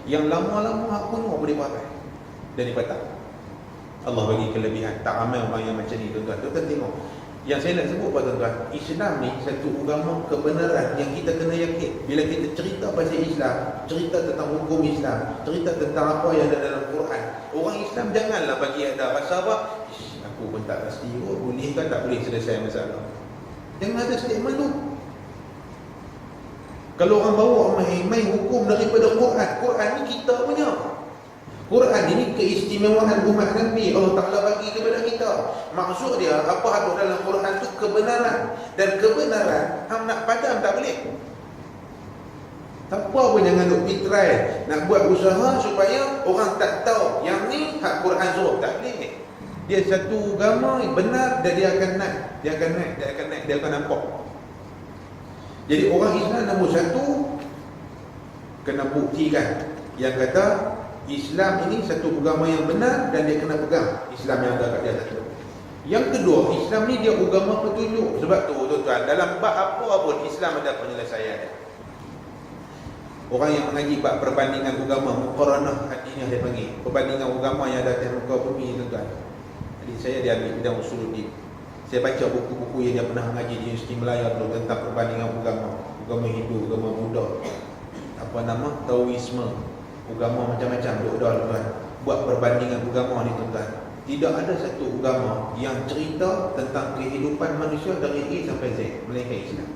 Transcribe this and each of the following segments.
Yang lama-lama hak kuno boleh pakai. Daripada Allah bagi kelebihan. Tak ramai orang yang macam ni, tuan-tuan. Tuan-tuan tengok. Yang saya nak sebut apa, tuan-tuan? Islam ni satu agama kebenaran yang kita kena yakin. Bila kita cerita pasal Islam, cerita tentang hukum Islam, cerita tentang apa yang ada dalam Quran, orang Islam janganlah bagi ada rasa apa, aku pun tak pasti, boleh kan tak boleh selesai masalah. Jangan ada statement tu. Kalau orang bawa main hukum daripada Quran, Quran ni kita punya. Quran ini keistimewaan umat Nabi, Allah Ta'ala bagi kepada kita. Maksud dia, apa ada dalam Quran tu kebenaran. Dan kebenaran, hang nak padam tak boleh. Tak apa pun jangan duk try, nak buat usaha supaya orang tak tahu yang ni hak Quran suruh. Tak boleh. Dia satu agama yang benar dan dia akan naik. Dia akan nampak. Jadi orang Islam nombor satu kena buktikan yang kata Islam ini satu agama yang benar dan dia kena pegang Islam yang ada kat dia satu. Yang kedua, Islam ni dia agama petunjuk. Sebab tu tuan-tuan, dalam bab apa pun Islam ada penyelesaian. Orang yang mengaji bab perbandingan agama, muqaranah hadisnya dia panggil, perbandingan agama yang ada atas muka bumi, tuan-tuan. Jadi saya dia ambil bidang usuluddin. Saya baca buku-buku yang dia pernah mengaji di Universiti Melaya dulu tentang perbandingan agama Hindu, agama Buddha, apa nama, Taoisme, agama macam-macam tuan-tuan. Buat perbandingan agama ni, tuan-tuan. Tidak ada satu agama yang cerita tentang kehidupan manusia dari A sampai Z melainkan Islam.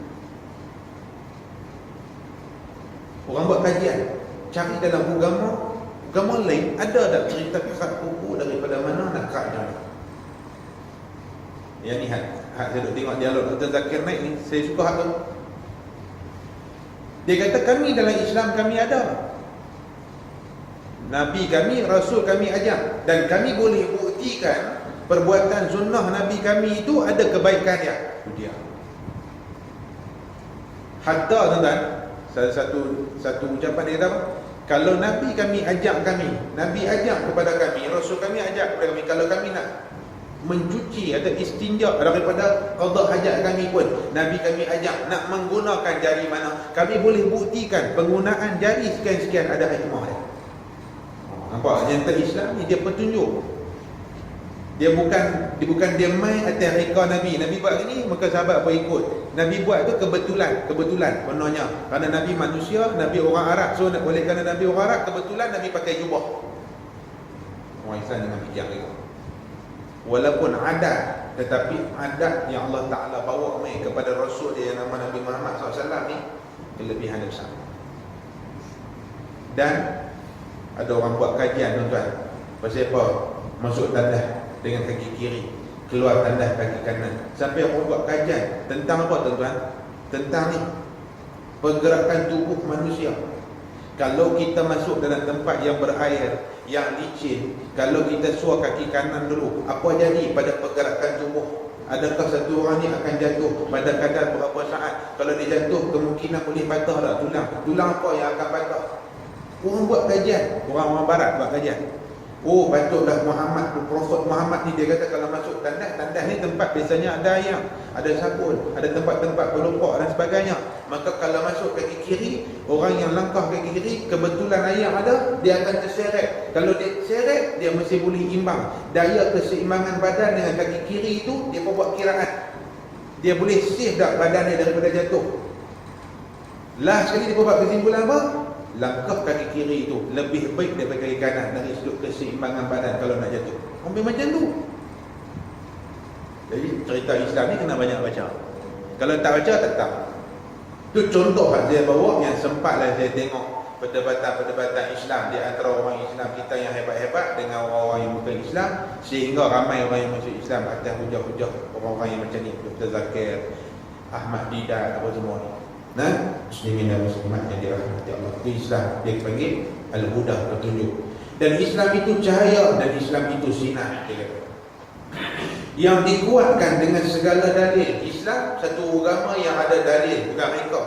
Orang buat kajian, cari dalam agama lain ada tak cerita kerak kuku daripada mana nak keraknya. Yang ni hak saya duk tengok dialog Dr. Zakir Naik ni, saya suka hak tu. Dia kata kami dalam Islam kami ada Nabi kami, Rasul kami ajar, dan kami boleh buktikan perbuatan sunnah Nabi kami itu ada kebaikan dia. Itu dia. Hatta tuan-tuan, satu ucapan dia kata apa? Kalau Nabi kami ajak kami, Nabi ajak kepada kami, Rasul kami ajak kepada kami, kalau kami nak mencuci atau istinja daripada qada hajat kami pun, Nabi kami ajak nak menggunakan jari mana, kami boleh buktikan penggunaan jari sekian-sekian ada hikmah dia. Nampak? Yang Islam ni dia petunjuk. Dia bukan dia main atas reka Nabi. Nabi buat gini, maka sahabat pun ikut. Nabi buat tu kebetulan kononnya. Kerana Nabi manusia, Nabi orang Arab. So oleh kerana Nabi orang Arab, kebetulan Nabi pakai jubah. Orang Islam jangan fikir gitu. Walaupun adat, tetapi adat yang Allah Ta'ala bawa mai kepada Rasul dia yang nama Nabi Muhammad SAW ni kelebihan dia besar. Dan ada orang buat kajian, tuan-tuan, pasal apa masuk tandas dengan kaki kiri, keluar tandas kaki kanan. Sampai orang buat kajian tentang apa, tuan-tuan? Tentang ni, pergerakan tubuh manusia. Kalau kita masuk dalam tempat yang berair, yang licin, kalau kita suar kaki kanan dulu, apa jadi pada pergerakan tubuh? Adakah satu orang ni akan jatuh pada kadar berapa saat? Kalau dia jatuh, kemungkinan boleh patah tak tulang apa yang akan patah? Orang buat kajian, orang barat buat kajian. Oh, patutlah Prophet Muhammad ni, dia kata kalau masuk tandas ni tempat biasanya ada ayam, ada sabun, ada tempat-tempat pelupak dan sebagainya. Maka kalau masuk kaki kiri, orang yang langkah kaki kiri, kebetulan ayam ada, dia akan terseret. Kalau dia terseret, dia mesti boleh imbang. Daya keseimbangan badan dengan kaki kiri itu, dia buat kiraan. Dia boleh save tak badan dia daripada jatuh. Last sekali dia buat kesimpulan apa? Langkah kaki kiri itu lebih baik daripada kaki kanan dari sudut keseimbangan badan kalau nak jatuh. Ambil macam tu. Jadi cerita Islam ni kena banyak baca. Kalau tak baca, tak tahu. Itu contoh yang saya bawa, yang sempatlah saya tengok perdebatan Islam di antara orang Islam kita yang hebat-hebat dengan orang-orang yang bukan Islam, sehingga ramai orang yang masuk Islam atas hujah-hujah orang-orang yang macam ni, Dr. Zakir, Ahmad Didat, apa semua ni. Nah, muslimin dan muslimat yang dirahmati Allah. Itu Islam, dia panggil al-huda, petunjuk. Dan Islam itu cahaya, dan Islam itu sinar, dia kata. Yang dikuatkan dengan segala dalil. Islam satu agama yang ada dalil, bukan mereka.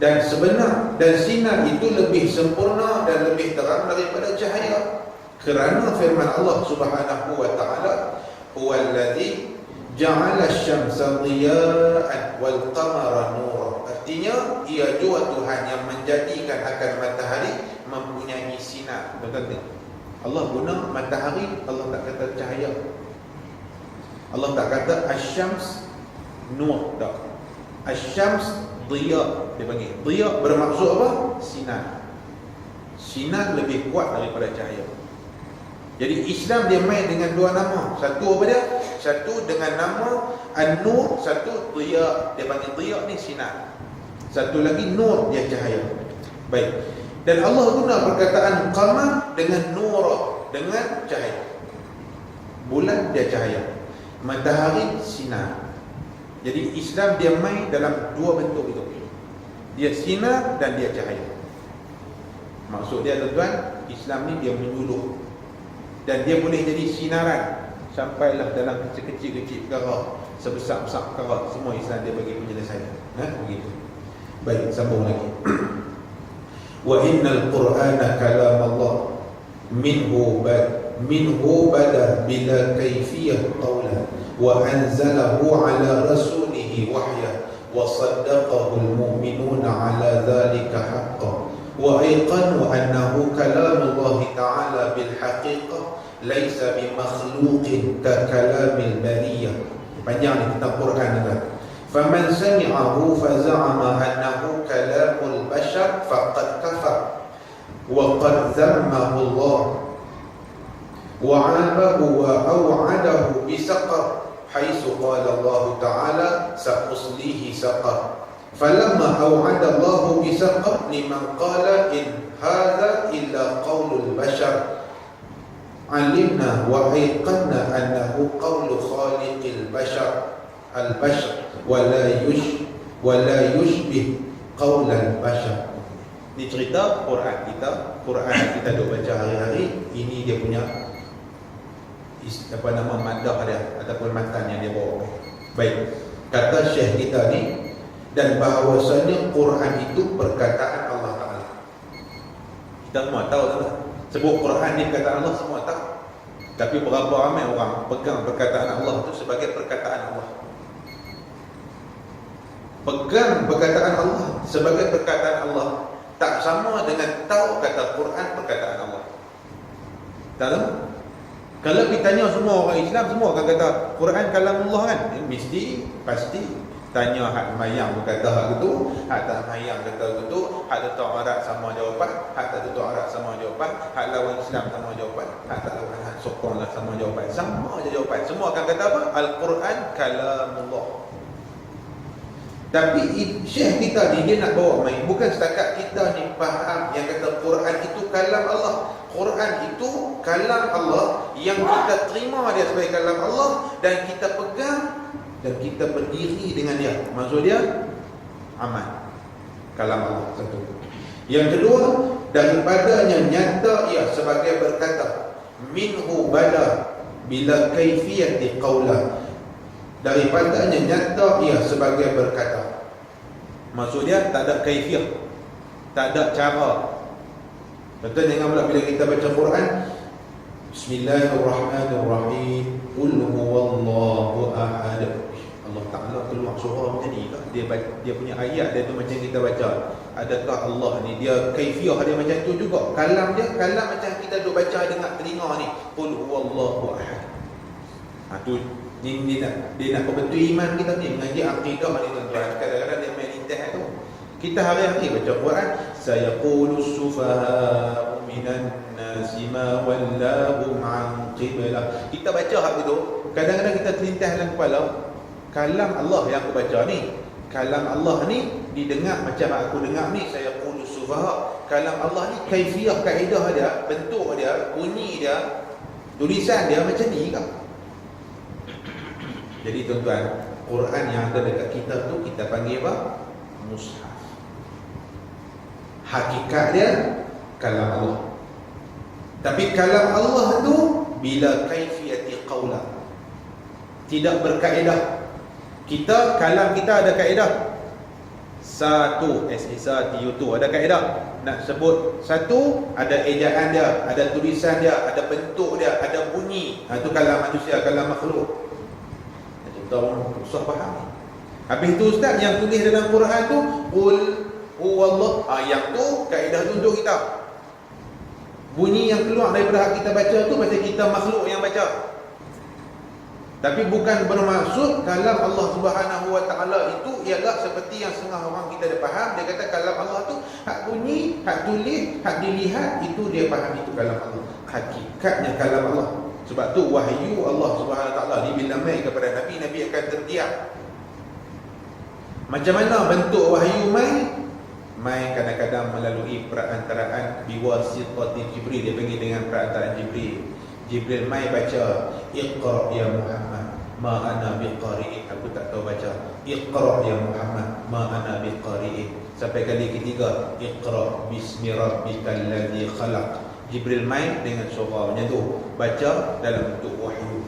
Dan sebenar dan sinar itu lebih sempurna dan lebih terang daripada cahaya. Kerana firman Allah Subhanahu wa taala, huwallazi ja'ala asy-syamsa dhiya'an wal qamara nura. Artinya ia jua Tuhan yang menjadikan akan matahari tuan-tuan tengok. Allah guna matahari, Allah tak kata cahaya. Allah tak kata asyams nur, tak. Asyams dhiya, dia panggil. Dhiya bermaksud apa? Sinar. Sinar lebih kuat daripada cahaya. Jadi Islam dia main dengan dua nama. Satu apa dia? Satu dengan nama An-Nur, satu Dhiya. Dia panggil Dhiya ni sinar. Satu lagi Nur, dia cahaya. Baik. Dan Allah guna perkataan qamar dengan nur, dengan cahaya. Bulan dia cahaya, matahari sinar. Jadi Islam dia main dalam dua bentuk itu. Dia sinar dan dia cahaya. Maksud dia tuan-tuan, Islam ni dia menyuluh. Dan dia boleh jadi sinaran sampailah dalam kecil-kecil perkara, sebesar-besar perkara, semua Islam dia bagi penyelesaian. Begitu. Baik, sambung lagi. Wa innal Qur'ana kalam Allah minhu bada bila kaifiyah qawla wa anzalahu ala rasulihi wahya wa saddaqahu al-mu'minuna ala dhalika haqqan wa ayqanu annahu kalam Allah ta'ala bil haqiqah laysa bi makhluqin ka kalamil bariyah. Panjang ni tentang Quran ni kan. Faman sami'ahu faza'ama annahu kalamul bashar faqad kafar wa qad zammahu Allah wa 'abahu wa aw'adahu bisaqar haitsu qala Allah ta'ala sa'uslihi saqar. Falamma aw'ada Allah bisaqar liman qala in hadha illa qaulul bashar alimna wa ayqanna annahu qaulu khaliqil bashar al-bashar wa la yushbih qaulal bashar. Ini cerita Quran kita duk baca hari-hari. Ini dia punya apa nama madah dia ataupun matan yang dia bawa. Baik, kata Syekh kita ni, dan bahawasanya Quran itu perkataan Allah Ta'ala. Kita semua tahu tak? Sebut Quran ni perkataan Allah, semua tahu. Tapi berapa ramai orang pegang perkataan Allah itu sebagai perkataan Allah. Pegang perkataan Allah sebagai perkataan Allah tak sama dengan tahu kata Quran perkataan Allah. Tak tahu? Kalau kita tanya semua orang Islam, semua akan kata Quran kalamullah kan? Mesti, pasti tanya hak mayang berkata hak gitu, hak tak mayang kata gitu, hak tutup Arab sama jawapan, hak tak tutup Arab sama jawapan, hak lawan Islam sama jawapan, hak tak lawan hak sokonglah sama jawapan. Sama je jawapan. Semua akan kata apa? Al-Quran kalamullah. Tapi Syekh kita ni dia nak bawa main, bukan setakat kita ni faham yang kata Quran itu kalam Allah. Quran itu kalam Allah yang kita terima dia sebagai kalam Allah dan kita pegang dan kita berdiri dengan dia. Maksud dia amal kalam Allah. Satu. Yang kedua, daripadanya nyata ia sebagai berkata minhu bada bila kaifiyati qawla. Daripadanya nyata ia sebagai berkata. Maksud dia tak ada kaifiyah, tak ada cara. Contoh jangan pula bila kita baca Quran, Bismillahirrahmanirrahim, Qul huwallahu ahad. Allah Ta'ala keluar surah macam ni tak? Dia punya ayat dia tu macam kita baca. Adakah Allah ni dia kaifiyah dia macam tu juga? Kalam dia kalam macam kita duk baca dengan telinga ni. Qul huwallahu ahad. Tu dia nak membentuk iman kita ni, mengaji akidah ni tuan-tuan. Kadang-kadang dia main intih tu. Kita hari-hari baca Quran, sayaqulu sufaha'u minan nasi ma wallahum an qiblah. Kita baca hak itu, kadang-kadang kita terlintas dalam kepala, kalam Allah yang aku baca ni, kalam Allah ni didengar macam aku dengar ni, sayaqulu sufaha. Kalam Allah ni kaifiyah, kaedah dia, bentuk dia, bunyi dia, tulisan dia macam ni kan. Jadi tuan-tuan, Quran yang ada dekat kita tu kita panggil apa? Mushaf. Hakikat dia kalam Allah. Tapi kalam Allah tu bila kaifiyati qawla, tidak berkaedah. Kita kalam kita ada kaedah. Satu SSATU ada kaedah. Nak sebut satu ada ejaan dia, ada tulisan dia, ada bentuk dia, ada bunyi. Itu kalam manusia, kalam makhluk. Tahu susah faham. Habis tu ustaz yang tulis dalam Quran tu Qul huwallah, yang tu kaedah tu untuk kita. Bunyi yang keluar daripada hak kita baca tu pasal kita makhluk yang baca. Tapi bukan bermaksud kalam Allah Subhanahu Wa Taala itu ialah seperti yang setengah orang kita dah faham. Dia kata kalam Allah tu hak bunyi, hak tulis, hak dilihat, itu dia faham itu kalam Allah. Hakikatnya kalam Allah. Sebab tu wahyu Allah Subhanahu Wa Taala ni bila mai kepada Nabi, Nabi akan terdiam. Macam mana bentuk wahyu mai? Mai kadang-kadang melalui perantaraan biwasitati Jibril. Dia panggil dengan perantaraan Jibril. Jibril mai baca, Iqra ya Muhammad ma ana biqari'in. Aku tak tahu baca. Iqra ya Muhammad ma ana biqari'in. Sampai kali ketiga, Iqra bismi rabbikal ladzi khalaq. Jibril mai dengan suara macam tu, baca dalam bentuk wahyu.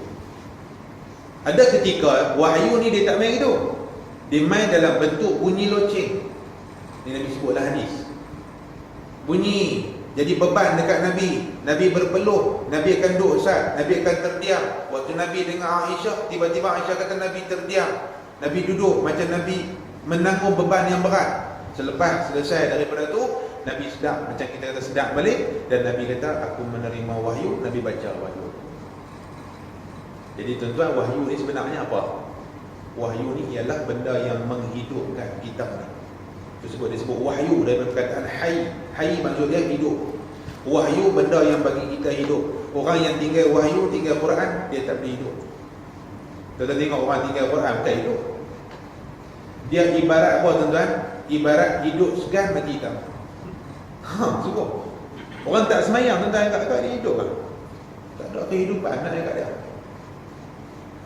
Ada ketika wahyu ni dia tak main gitu. Dia main dalam bentuk bunyi loceng. Ni Nabi sebutlah hadis. Bunyi jadi beban dekat Nabi. Nabi berpeluh, Nabi akan duduk sat, Nabi akan terdiam. Waktu Nabi dengan Aisyah, tiba-tiba Aisyah kata Nabi terdiam. Nabi duduk macam Nabi menanggung beban yang berat. Selepas selesai daripada tu, Nabi sedap, macam kita kata sedap balik. Dan Nabi kata, aku menerima wahyu. Nabi baca wahyu. Jadi tuan-tuan, wahyu ni sebenarnya apa? Wahyu ni ialah benda yang menghidupkan kita ni. Dia sebut wahyu daripada perkataan hayy. Hayy maksud dia hidup. Wahyu benda yang bagi kita hidup. Orang yang tinggal wahyu, tinggal Quran, dia tak boleh hidup. Kita tengok orang tinggal Quran, bukan hidup. Dia ibarat apa tuan-tuan? Ibarat hidup segan mati hitam. Cukup. Orang tak semayang tuan-tuan, kat dia hidup kan? Tak ada kehidupan nak dekat dia.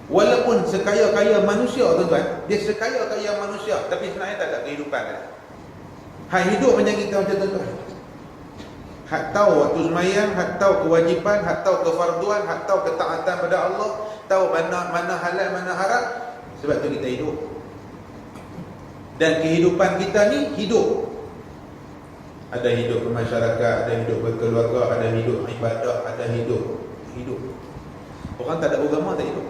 Walaupun sekaya-kaya manusia tuan-tuan, dia sekaya-kaya manusia, tapi sebenarnya tak ada kehidupan kan? Hak hidup macam kita macam tuan-tuan. Hak tahu waktu semayang, hak tahu kewajipan, hak tahu kefarduan, hak tahu ketaatan pada Allah, tahu mana halal, mana haram. Sebab tu kita hidup. Dan kehidupan kita ni hidup. Ada hidup bermasyarakat, ada hidup berkeluarga, ada hidup ibadah, ada hidup. Orang tak ada agama tak hidup.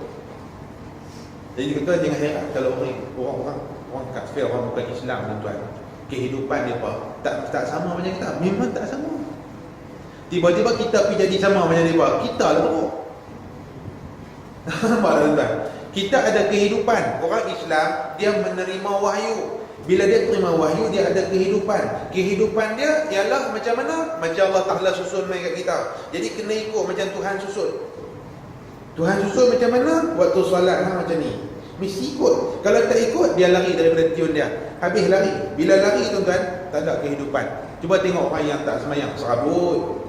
Jadi kita jangan heran kalau orang kafir, orang bukan Islam tuan-tuan, kehidupan dia apa? Tak sama macam kita. Memang tak sama. Tiba-tiba kita pergi jadi sama macam dia. Kita lah buruk. Nampak tak tuan-tuan? Kita ada kehidupan. Orang Islam, dia menerima wahyu. Bila dia terima wahyu, dia ada kehidupan. Kehidupan dia ialah macam mana? Macam Allah Ta'ala susun main kat kita. Jadi kena ikut macam Tuhan susun. Tuhan susun macam mana? Waktu solat lah macam ni. Mesti ikut. Kalau tak ikut, dia lari daripada tiun dia. Habis lari. Bila lari tuan-tuan, tak ada kehidupan. Cuba tengok orang yang tak semayang, serabut.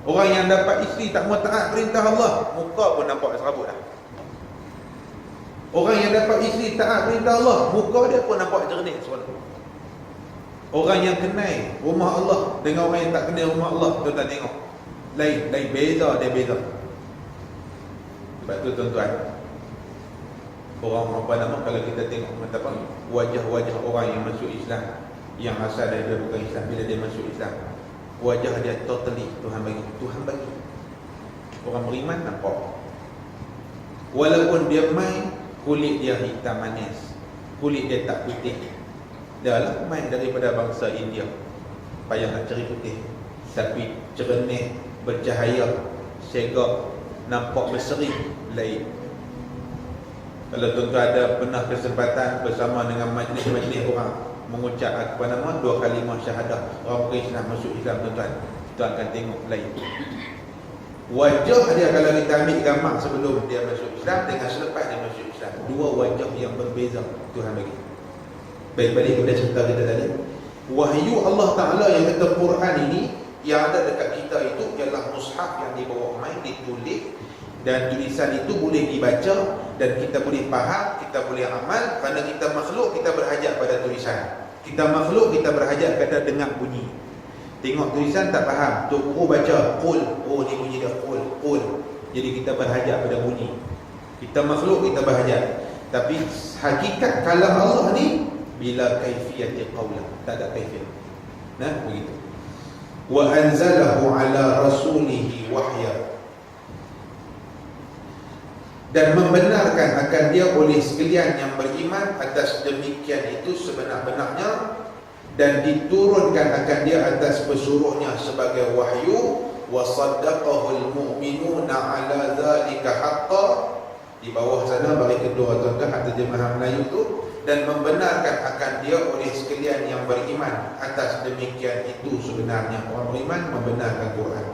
Orang yang dapat isteri tak mau taat perintah Allah, muka pun nampak serabut dah. Orang yang dapat isteri taat perintah Allah, muka dia pun nampak jernih seronok. Orang yang kenal rumah Allah dengan orang yang tak kenal rumah Allah, tuan-tuan tengok, lain beza, dia beza. Sebab tu tuan-tuan, orang apa nama, kalau kita tengok wajah-wajah orang yang masuk Islam, yang asal daripada bukan Islam, bila dia masuk Islam, wajah dia totally Tuhan bagi. Orang beriman nampak. Walaupun dia main, kulit dia hitam manis, kulit dia tak putih. Dia lah main daripada bangsa India, payah nak cari putih, tapi cernih, bercahaya, segak, nampak berseri, lain. Kalau tuan-tuan ada pernah kesempatan bersama dengan majlis-majlis orang mengucap apa nama, 2 kalimah syahadah, orang bukan Islam masuk Islam, tuan-tuan, kita akan tengok lain. Wajah dia kalau kita ambil gambar sebelum dia masuk Islam dengan selepas dia masuk Islam, 2 wajah yang berbeza Tuhan bagi. Baik-baik kepada cerita kita tadi, wahyu Allah Ta'ala yang kata Quran ini yang ada dekat kita itu ialah mushaf yang dibawa main, ditulis, dan tulisan itu boleh dibaca dan kita boleh faham, kita boleh amal. Kerana kita makhluk, kita berhajat pada tulisan. Kita makhluk, kita berhajat pada dengar bunyi. Tengok tulisan tak faham, tu guru baca qul, oh ni bunyi dia qul. Jadi kita berhajat pada bunyi. Kita makhluk, kita berhajat. Tapi hakikat kalam Allah ni bila kaifiyati qawla, tak ada kaifiyah. Nah, begitu. Wa anzalahu ala rasulihi wahya, dan membenarkan akan dia oleh sekalian yang beriman atas demikian itu sebenar-benarnya, dan diturunkan akan dia atas pesuruhnya sebagai wahyu. Wa saddaqahul mu'minuna ala dzalika haqqan. Di bawah sana bagi kedua tuan-tuan terjemahan Melayu tu, dan membenarkan akan dia oleh sekalian yang beriman. Atas demikian itu sebenarnya orang beriman membenarkan Quran.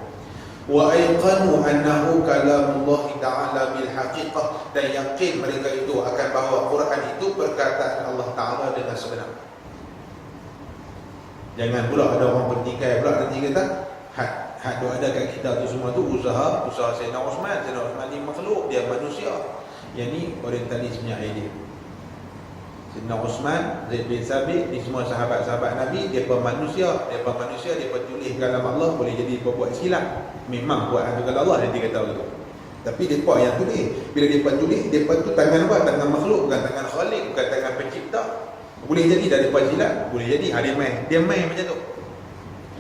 Wa aiqanu annahu kalamullah ta'ala bil haqiqah, dan yakin mereka itu akan bahawa Quran itu perkataan Allah Ta'ala dengan sebenar. Jangan pula ada orang pertikai pula nanti kata had ada kat kita tu semua tu usaha Sayyidina Osman ni makhluk, dia manusia. Yang ni orientalismenya idea. Sayyidina Osman, Zaid bin Sabit, ni semua sahabat-sahabat Nabi, dia manusia, dia tulis kalam Allah, boleh jadi buat silap. Memang buat tu kalau Allah dia kata begitu. Tapi depa yang tulis, bila depa tulis, depa tu tangan apa? Tangan makhluk, bukan tangan Khalik, bukan tangan pencipta. Boleh jadi dah depa silap, boleh jadi dia main macam tu.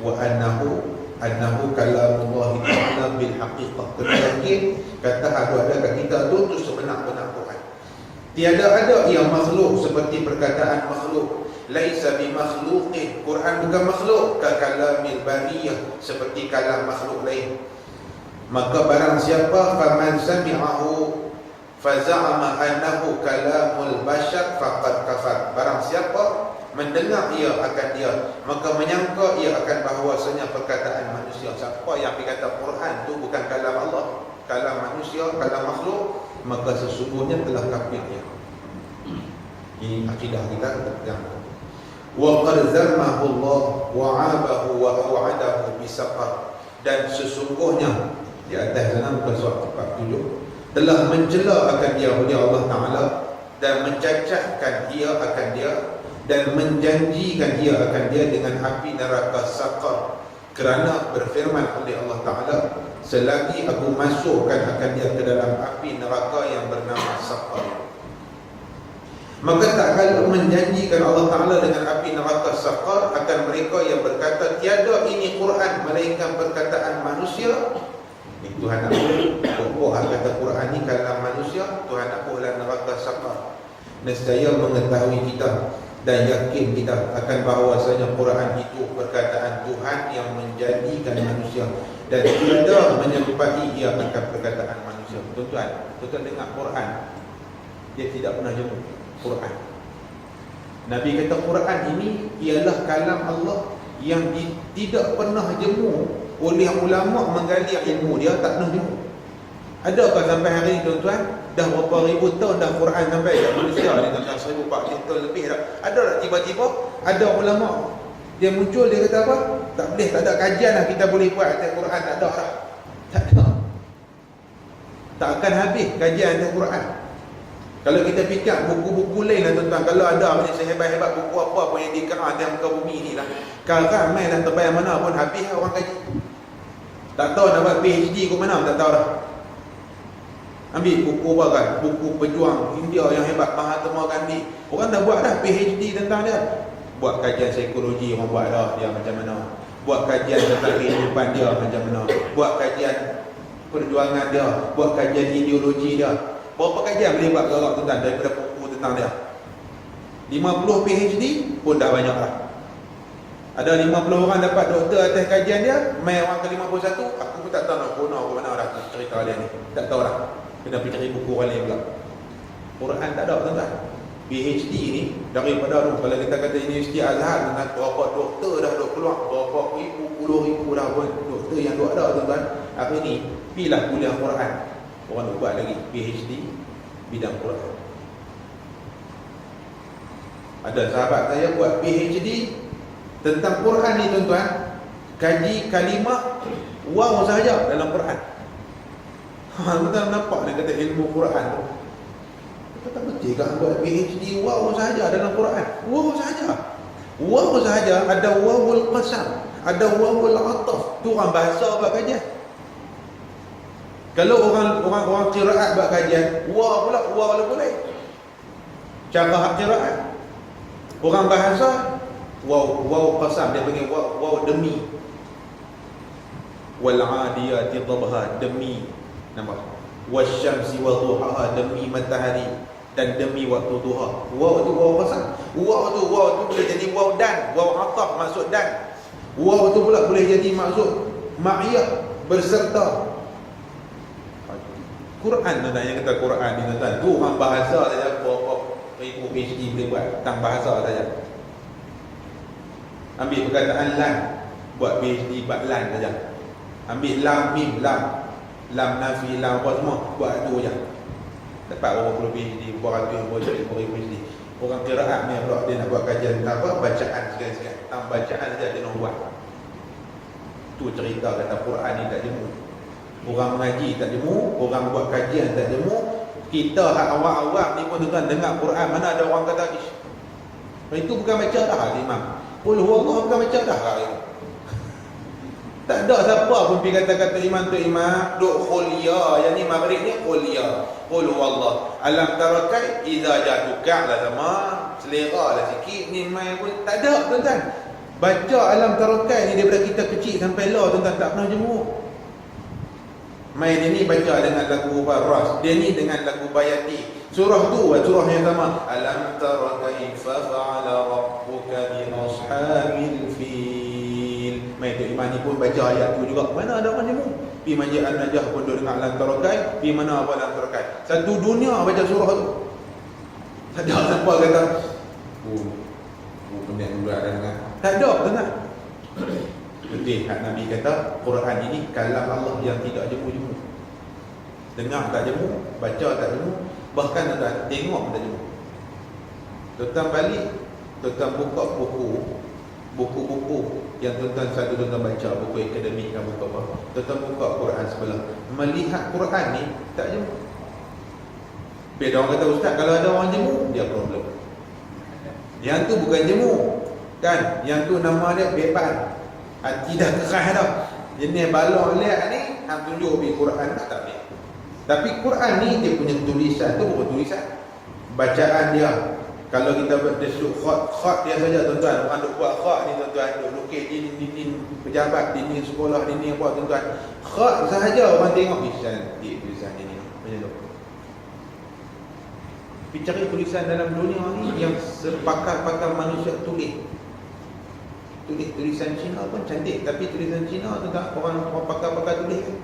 Wa annahu kalamullah ta'ala bil haqiqah. Kena yakin kata ada kat kita tu sebenar-benar Quran. Tiada ada yang makhluk seperti perkataan makhluk. Laisa bi makhluqin. Quran bukan makhluk, ka kalamil bariyah, seperti kalam makhluk lain. Maka barang siapa faman sami'ahu faza'ama annahu kalamul bashar faqad kafar. Barang siapa mendengar ia akan dia, maka menyangka ia akan bahawasanya perkataan manusia. Siapa yang berkata Quran tu bukan kalam Allah, kalam manusia, kalam makhluk, maka sesungguhnya telah kafir dia. Ini akidah kita yang wa qad zarmahu Allah wa 'abahu wa aw'adahu bisaqar. Dan sesungguhnya di atas sana muka surat 47 telah mencela akan dia oleh Allah Ta'ala, dan mencacahkan ia akan dia, dan menjanjikan ia akan dia dengan api neraka saqar. Kerana berfirman oleh Allah Ta'ala, selagi aku masukkan akan dia ke dalam api neraka yang bernama saqar. Maka tak kalau menjanjikan Allah Ta'ala dengan api neraka saqar akan mereka yang berkata tiada ini Quran melainkan perkataan manusia. Tuhan aku kata Quran ni kalam manusia, Tuhan aku adalah neraka saqar. Nescaya mengetahui kita dan yakin kita akan bahawasanya Quran itu perkataan Tuhan yang menjadikan manusia, dan tiada menyerupai ia akan perkataan manusia. Tuan-tuan dengar Quran, dia tidak pernah jemu Quran. Nabi kata Quran ini ialah kalam Allah yang tidak pernah jemu oleh ulama menggali ilmu dia, tak pernah jemu. Adakah sampai hari ini tuan-tuan, dah berapa ribu tahun dah Quran sampai kat Malaysia ni tuan-tuan, 1400 tahun lebih dah. Ada tak tiba-tiba ada ulama dia muncul, dia kata apa? Tak boleh, tak ada kajian lah kita boleh buat atas Quran, tak ada dah. Tak ada. Tak akan habis kajian atas Quran. Kalau kita fikir buku-buku lain lah tuan-tuan, kalau ada macam sehebat-hebat buku apa pun yang dikarang atas muka bumi ni lah, kalau ramai dah terbayang mana pun habis orang kaji. Tak tahu nak buat PhD ke mana, tak tahu dah. Ambil buku apa kan, buku pejuang India yang hebat, Mahatma Gandhi. Orang dah buat dah PhD tentang dia. Buat kajian psikologi orang buat dah dia macam mana. Buat kajian tentang kehidupan dia macam mana. Buat kajian perjuangan dia, buat kajian ideologi dia. Berapa kajian boleh buat kalau tuan-tuan daripada buku tentang dia? 50 PhD pun dah banyak dah. Ada 50 orang dapat doktor atas kajian dia, mai orang ke 51, aku pun tak tahu nak guna ke mana dah cerita dia ni. Tak tahu dah. Kena pergi cari buku orang lain pula. Quran tak ada tuan-tuan. PhD ni daripada tu, kalau kita kata Universiti Azhar, tuan-tuan, berapa doktor dah duk keluar, berapa ribu, puluh ribu dah pun doktor yang duk ada tuan-tuan. Hari ni pilah kuliah Quran. Orang duk buat lagi PhD bidang Quran. Ada sahabat saya buat PhD tentang Quran ni tuan-tuan, kaji kalimah wow sahaja dalam Quran. Tuan-tuan nampak dia kata ilmu Quran tu. Kita tak betul kan buat PhD wow sahaja dalam Quran. Wow sahaja. Wow sahaja, ada wawul qasam, ada wawul ataf. Tu orang bahasa buat kajian. Kalau orang qiraat buat kajian, wow pula wow boleh. Cara qiraat. Orang bahasa wow qasam, dia panggil wow demi. Wal 'adiyati dhabha, demi. Nampak? Wasyamsi wa duhaha, demi matahari dan demi waktu duha. Wow tu wow qasam. Waw tu boleh jadi waw dan, waw ataf maksud dan. Waw tu pula boleh jadi maksud ma'iyah, berserta. Quran tuan-tuan, yang kata Quran ni tuan-tuan, tu orang bahasa saja, apa-apa ibu PhD boleh buat tentang bahasa saja. Ambil perkataan lan, buat PhD buat lan saja. Ambil lam mim lam nafi lam apa semua, buat tu je. Dapat berapa puluh PhD, berapa ratus PhD. Orang qiraat ni pula dia nak buat kajian tentang apa? Bacaan sekali-sekali. Tentang bacaan saja dia nak buat. Tu cerita kata Quran ni tak jemu. Orang mengaji tak jemu, orang buat kajian tak jemu. Kita hak awam-awam ni pun tuan dengar Quran, mana ada orang kata ish. Itu bukan baca dah imam. Qul huwallahu bukan baca dah. Tak ada siapa pun pergi kata-kata imam tu imam duk khuliya, yang ni maghrib ni khuliya. Qul huwallahu alam tarakai idza jatuka lah sama selera lah sikit ni main pun tak ada tuan-tuan. Baca alam tarakai ni daripada kita kecil sampai lah tuan-tuan tak pernah jemu. Main dia ni baca dengan lagu Ras, dia ni dengan lagu Bayati. Surah tu surah yang sama. Alam tara kaifa fa'ala rabbuka bi ashabil fil. Main tu imam ni pun baca ayat tu juga. Mana ada orang jemu? Pi Masjid An-Najah pun duduk dengan alam tara kai, pi mana apa alam tara kai. Satu dunia baca surah tu. Tak ada siapa kata penat dulu ada dengar. Tak ada dengar. Betul hak Nabi kata Quran ini kalam Allah yang tidak jemu-jemu. Dengar tak jemu, baca tak jemu, bahkan tak tengok tak jemu. Tuan balik, tuan buka buku-buku yang tuan satu tuan baca, buku akademik kan buku apa. Tuan buka Quran sebelah, melihat Quran ni tak jemu. Bila orang kata ustaz kalau ada orang jemu, dia problem. Yang tu bukan jemu. Kan, yang tu nama dia beban. Tidak keras dah. Jenis balok lihat ni hang tunjuk di Quran tak boleh. Tapi Quran ni dia punya tulisan tu bukan tulisan. Bacaan dia. Kalau kita buat desuk khat dia saja tuan-tuan. Orang duk buat khat ni tuan-tuan, duk lukis dinding pejabat, dinding sekolah, dinding apa tuan-tuan. Khat sahaja orang tengok tulisan ini. Macam tu. Pergi cari tulisan dalam dunia ni yang sepakar-pakar manusia tulis tulisan Cina pun cantik, tapi tulisan Cina tu tak orang pakar-pakar tulis kan.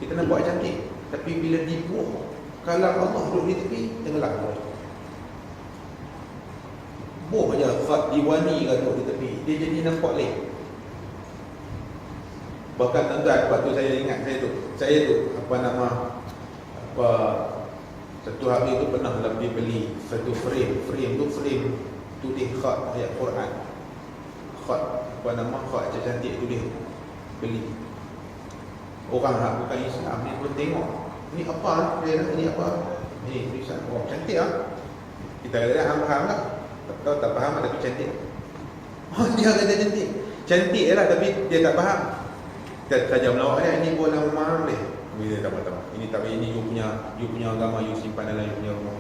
Kita nak buat cantik, tapi bila dibuang kalam Allah duduk di tepi tenggelam. Buh je khat diwani kan duduk di tepi, dia jadi nampak leh. Bahkan tuan-tuan waktu saya ingat saya tu satu hari tu pernah lebih beli satu frame tu tulis khat ayat Quran. Khat cantik tulis beli. Orang hak bukan Islam ni pun tengok ni apa ni apa ni tulisan cantik ah. Kita kata faham lah, tak faham tapi cantik. Dia kata cantik lah tapi dia tak faham. Kita saja melawak dia, ini buat nama boleh. Dia tak tahu. Ini tak, ini you punya agama, you simpan dalam you punya rumah.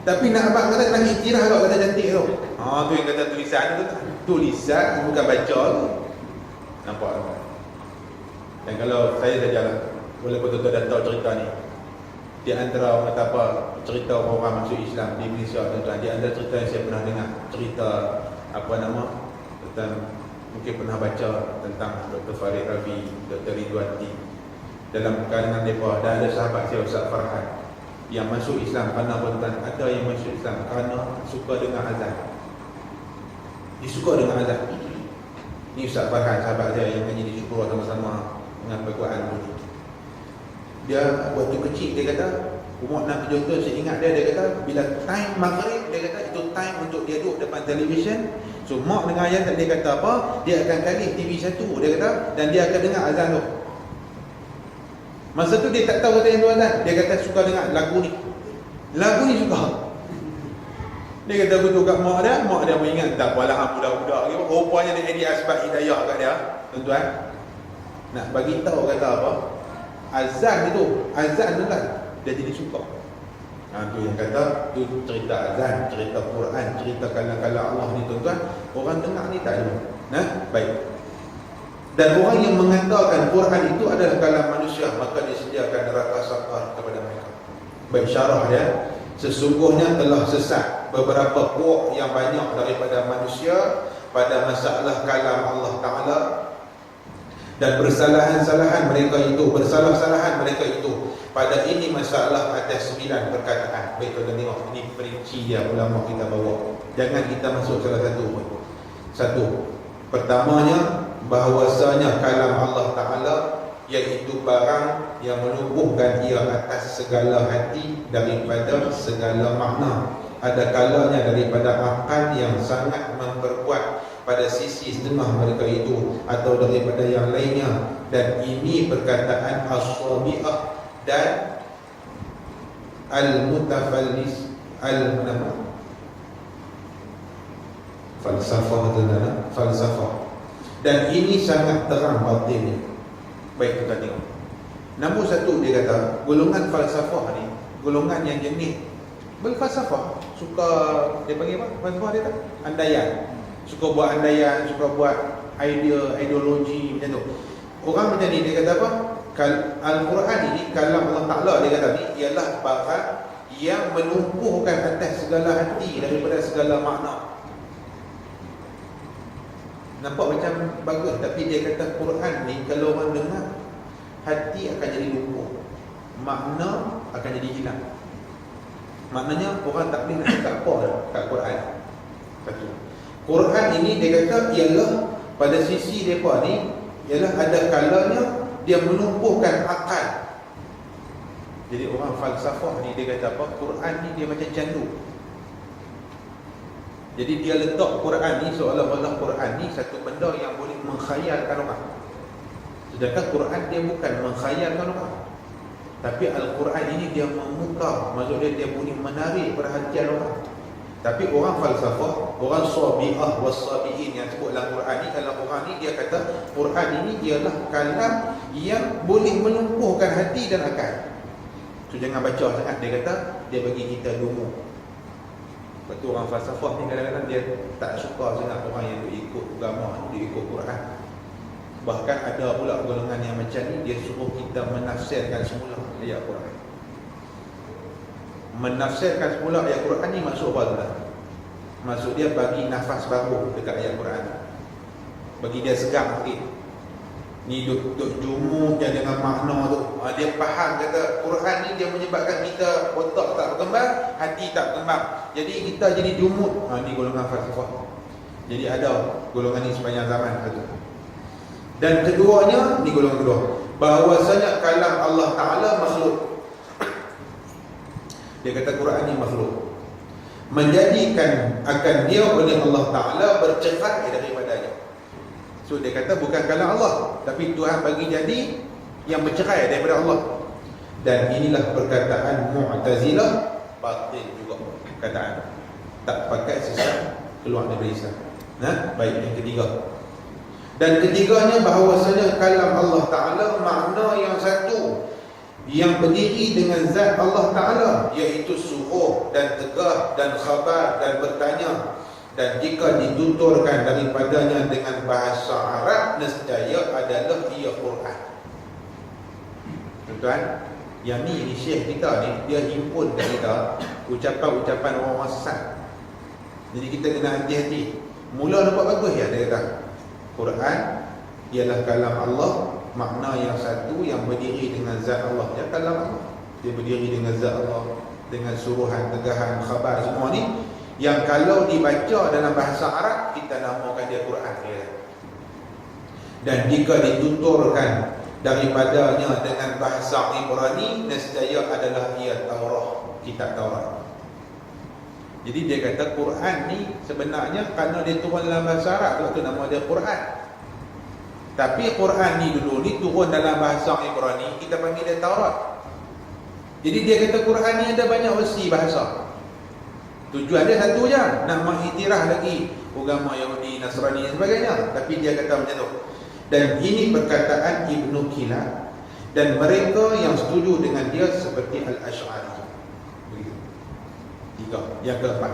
Tapi nak abang kata nak iktiraf kau kata cantik tu. Tu yang kata tulisan tu. Tulisan bukan baca tu. Nampak tak? Dan kalau saya sajalah, walaupun tuan-tuan dah tahu cerita ni, di antara orang kata apa, cerita orang masuk Islam di Malaysia tuan-tuan, di antara cerita yang saya pernah dengar, cerita tentang mungkin pernah baca tentang Dr. Farid Ravi, Dr. Ridwanti. Dalam kalangan mereka dah ada sahabat saya Ustaz Farhan yang masuk Islam kerana tuan-tuan, ada yang masuk Islam kerana suka dengar azan. Dia suka dengar azan. Ni Ustaz Farhan, sahabat saya yang ngaji di Syukurah sama-sama dengan perkuaan dulu. Dia waktu kecil dia kata, umur 6-7 tahun saya ingat dia kata bila time maghrib dia kata itu time untuk dia duduk depan televisyen. So mak dengan ayah tak dia kata apa, dia akan kali TV satu dia kata dan dia akan dengar azan tu. Masa tu dia tak tahu kata yang tu azan. Dia kata suka dengar lagu ni. Lagu ni suka. Dia kata betul kat mak dia mengingat tak apalah budak-budak gitu. Rupanya dia jadi asbab hidayah kat dia, tuan-tuan. Nak bagi tahu kata apa? Azan tu kan dia jadi suka. Tu yang kata tu cerita azan, cerita Quran, cerita kalam-kalam Allah ni tuan-tuan, orang dengar ni tak ada. Baik. Dan orang yang mengatakan Quran itu adalah kalam manusia, maka disediakan neraka sakar kepada mereka. Baik, syarah dia, sesungguhnya telah sesat beberapa puak yang banyak daripada manusia pada masalah kalam Allah Ta'ala, dan bersalah-salahan mereka itu pada ini masalah atas 9 perkataan. Baik, tuan tengok, ini perinci dia ulama kita bawa. Jangan kita masuk salah satu pun. Satu, pertamanya bahawasanya kalam Allah Ta'ala iaitu barang yang menumbuhkan ia atas segala hati daripada segala makna. Ada kalanya daripada akal yang sangat memperkuat pada sisi setengah mereka itu atau daripada yang lainnya, dan ini perkataan as-sabi'ah dan al-mutafallis falsafah, dan ini sangat terang batinnya. Baik, kita tengok. Nombor satu, dia kata golongan falsafah ni golongan yang jenis berfalsafah, suka, dia panggil apa? Falsafah dia tak? Andaian. Suka buat andaian, suka buat idea, ideologi macam tu. Orang macam ni dia kata apa? Al-Quran ini, kalam Allah Ta'ala, dia kata ni ialah barang yang menumpuhkan atas segala hati daripada segala makna. Nampak macam bagus, tapi dia kata Quran ni kalau orang dengar, hati akan jadi lumpuh, makna akan jadi hilang. Maknanya orang tak boleh nak cakap apa dah kat Quran. Satu, Quran ini dia kata ialah pada sisi mereka ni ialah ada kalanya dia menumpuhkan akal. Jadi orang falsafah ni dia kata apa? Quran ni dia macam candu. Jadi dia letak Quran ni seolah-olah Quran ni satu benda yang boleh mengkhayalkan orang. Sedangkan Quran dia bukan mengkhayalkan orang, tapi Al-Quran ini dia memuka, maksudnya dia boleh menarik perhatian orang. Tapi orang falsafah, orang sabi'ah was-sabi'in yang sebut dalam Quran ni, dalam Quran ni dia kata Quran ini ialah kalam yang boleh menumpuhkan hati dan akal. So jangan baca sangat, dia kata dia bagi kita lumu. Lepas tu orang falsafah ni kadang-kadang dia tak suka sangat orang yang ikut agama, dia ikut Quran. Bahkan ada pula golongan yang macam ni, dia suruh kita menafsirkan semula ayat Quran. Menafsirkan semula ayat Quran ni maksud apa tuan? Maksud dia bagi nafas baru dekat ayat Quran, bagi dia segar sikit. Ni duk jumuk je dengan makna tu. Dia faham kata Quran ni dia menyebabkan kita otak tak berkembang, hati tak berkembang, jadi kita jadi jumuk. Ni golongan falsafah. Jadi ada golongan ni sepanjang zaman satu. Dan keduanya, ni golongan kedua, bahawasanya kalam Allah Ta'ala makhluk. Dia kata Quran ni makhluk, menjadikan akan dia oleh Allah Ta'ala bercerai daripadanya. So dia kata bukan kalam Allah, tapi Tuhan bagi jadi yang bercerai daripada Allah. Dan inilah perkataan Mu'tazilah, batil juga perkataan, tak pakai sesat, keluar daripada Islam. Baik, yang ketiga. Dan ketiganya bahawasanya kalam Allah Ta'ala makna yang satu, yang berdiri dengan zat Allah Ta'ala, iaitu suruh dan tegah dan khabar dan bertanya. Dan jika dituturkan daripadanya dengan bahasa Arab, nescaya adalah ia Quran. Tuan-tuan, yang ni syekh kita ni, dia himpun kat kita ucapan-ucapan orang-orang sesat. Jadi kita kena hati-hati. Mula nampak bagus ya, dia kata Quran ialah kalam Allah, makna yang satu, yang berdiri dengan zat Allah. Dia kalam Allah, dia berdiri dengan zat Allah, dengan suruhan, tegahan, khabar, semua ni yang kalau dibaca dalam bahasa Arab kita namakan dia Quran dia. Dan jika dituturkan daripadanya dengan bahasa Ibrani, nescaya adalah ia Taurat, kitab Taurat. Jadi dia kata Quran ni sebenarnya kerana dia turun dalam bahasa Arab, tu nama dia Quran. Tapi Quran ni dulu ni turun dalam bahasa Ibrani, kita panggil dia Taurat. Jadi dia kata Quran ni ada banyak versi bahasa. Tujuan dia satu je, nak mengiktiraf lagi agama Yahudi, Nasrani dan sebagainya. Tapi dia kata macam tu. Dan ini perkataan Ibnu Kilab, dan mereka yang setuju dengan dia seperti Al-Ash'ari. Tiga. Yang keempat,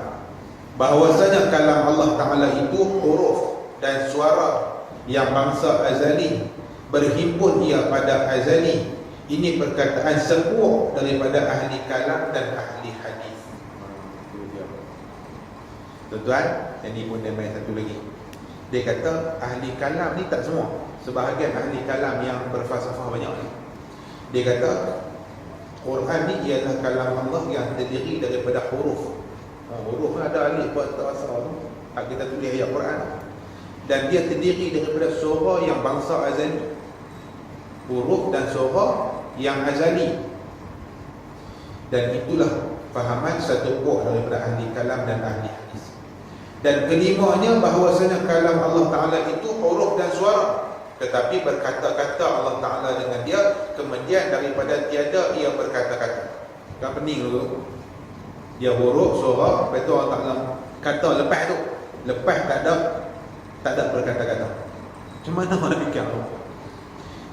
bahawasanya kalam Allah Ta'ala itu huruf dan suara yang bangsa azali, berhimpun ia pada azali. Ini perkataan sepuh daripada ahli kalam dan ahli hadis. Tuan-tuan, yang ni pun dia main satu lagi. Dia kata ahli kalam ni tak semua. Sebahagian ahli kalam yang berfalsafah banyak ni, dia kata Quran ni ialah kalam Allah yang terdiri daripada huruf. Huruf ada alif, ba, ta, sa tu. Kita tulis ayat Quran. Dan dia terdiri daripada suara yang bangsa azali. Huruf dan suara yang azali. Dan itulah fahaman satu puak daripada ahli kalam dan ahli hadis. Dan kelimanya bahawasanya kalam Allah Ta'ala itu huruf dan suara, tetapi berkata-kata Allah Ta'ala dengan dia, kemudian daripada tiada ia berkata-kata. Kan pening dulu. Dia huruf, suara, lepas tu Allah Ta'ala kata lepas tu. Lepas tak ada berkata-kata. Macam mana nak fikir tu?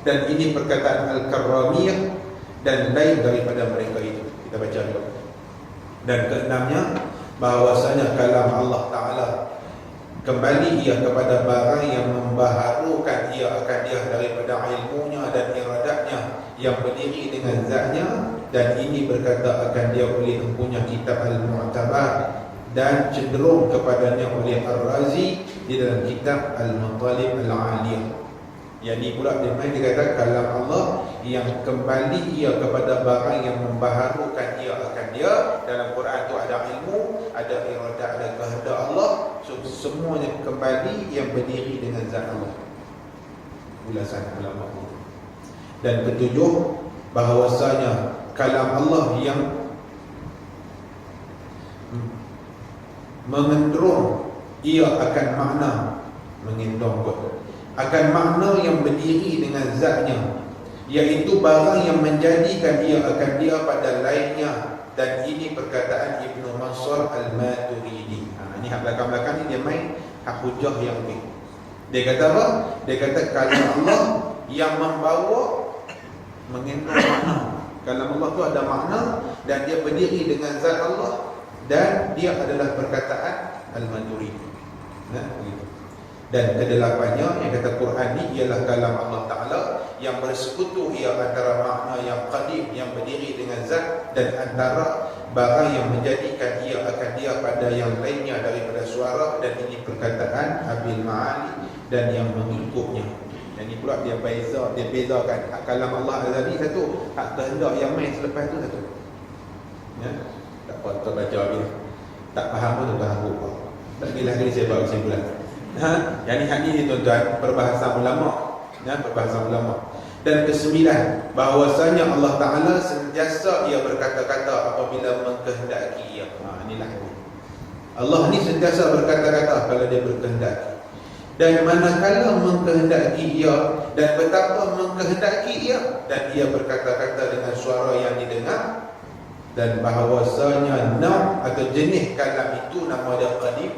Dan ini perkataan Al-Karramiyah dan lain daripada mereka itu. Kita baca dulu. Dan keenamnya, bahawasanya kalam Allah Ta'ala kembali ia kepada barang yang membaharukan ia akan dia daripada ilmunya dan iradatnya yang berdiri dengan zatnya, dan ini berkata akan dia oleh empunya kitab Al-Mu'tabar dan cenderung kepadanya oleh Ar-Razi di dalam kitab Al-Matalib Al-Aliyah. Yang ni pula dia kata kalam Allah yang kembali ia kepada barang yang membaharukan ia akan dia. Dalam Quran tu ada ilmu, ada iradah, ada kehendak Allah. So, semuanya kembali yang berdiri dengan zat Allah. Ulasan ulama. Dan ketujuh, bahawasanya kalam Allah yang mengendrung ia akan makna, mengendong kot, akan makna yang berdiri dengan zatnya, iaitu barang yang menjadikan ia akan dia pada lainnya. Dan ini perkataan Ibnu Mansur Al-Maturidi. Ini hak belakang-belakang ni dia main hak hujah yang ni. Dia kata apa? Dia kata kalam Allah yang membawa mengendong makna. Kalam Allah tu ada makna dan dia berdiri dengan zat Allah, dan dia adalah perkataan Al-Maturidi. Nah, begitu. Dan kedelapannya yang kata Quran ni ialah kalam Allah Ta'ala yang bersekutu ia antara makna yang qadim yang berdiri dengan zat dan antara barang yang menjadikan ia akan dia pada yang lainnya daripada suara, dan ini perkataan Abil Ma'ali dan yang mengikutnya. Dan ini pula dia bezakan hak kalam Allah Azali satu, hak kehendak yang main selepas tu satu. Ya? Tak apa, kita baca bila tak faham pun tuan apa. Tak kira kali saya bawa kesimpulan. Yang ni hak ni tuan-tuan, perbahasan ulama. Ya, perbahasan ulama. Dan kesembilan, bahawasanya Allah Ta'ala sentiasa ia berkata-kata apabila mengkehendaki ia. Inilah ini. Allah ni sentiasa berkata-kata kalau dia berkehendaki. Dan manakala mengkehendaki ia, dan betapa mengkehendaki ia, dan ia berkata-kata dengan suara yang didengar. Dan bahawasanya nam atau jenis kalam itu nama dia qadim,